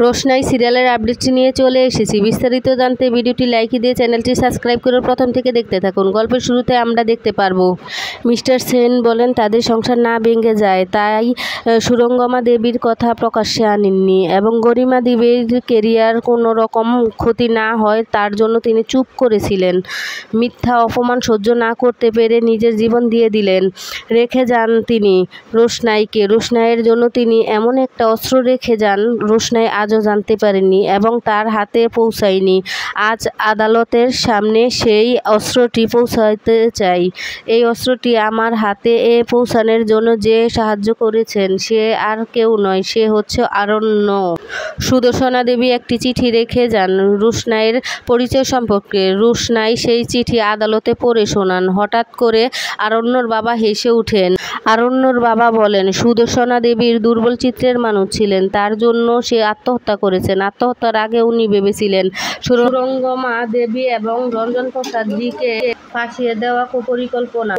রোশনাই সিরিয়ালের আপডেটটি নিয়ে চলে এসেছি। বিস্তারিত জানতে ভিডিওটি লাইক দিয়ে চ্যানেলটি সাবস্ক্রাইব করে প্রথম থেকে দেখতে থাকুন। গল্পের শুরুতে আমরা দেখতে পারবো মিস্টার সেন বলেন তাদের সংসার না ভেঙে যায়, তাই সুরঙ্গমা দেবীর কথা প্রকাশ্যে আনেননি এবং গরিমা দেবীর কেরিয়ার কোনো রকম ক্ষতি না হয় তার জন্য তিনি চুপ করেছিলেন। মিথ্যা অপমান সহ্য না করতে পেরে নিজের জীবন দিয়ে দিলেন। রেখে যান তিনি রোশনাইকে। রোশনাইয়ের জন্য তিনি এমন একটা অস্ত্র রেখে যান রোশনাই আজও জানতে পারেনি এবং তার হাতে পৌঁছায়নি। আজ আদালতের সামনে সেই অস্ত্রটি পৌঁছাতে চাই। এই অস্ত্রটি আমার হাতে পৌঁছানোর জন্য যে সাহায্য করেছেন সে আর কেউ নয়, সে হচ্ছে আরণ্য। সুদর্শনা দেবী একটি চিঠি রেখে যান রোশনাইয়ের পরিচয় সম্পর্কে। রোশনাই সেই চিঠি আদালতে পড়ে শোনান। হঠাৎ করে আরণ্যর বাবা হেসে উঠেন। আরণ্যর বাবা বলেন সুদর্শনা দেবীর দুর্বল চিত্রের মানুষ ছিলেন, তার জন্য সে আত্মহত্যা করেছেন। আত্মহত্যার আগে উনি ভেবেছিলেন সুরঙ্গমা দেবী এবং রঞ্জন প্রসাদ জিকে ফাঁসিয়ে দেওয়া পরিকল্পনা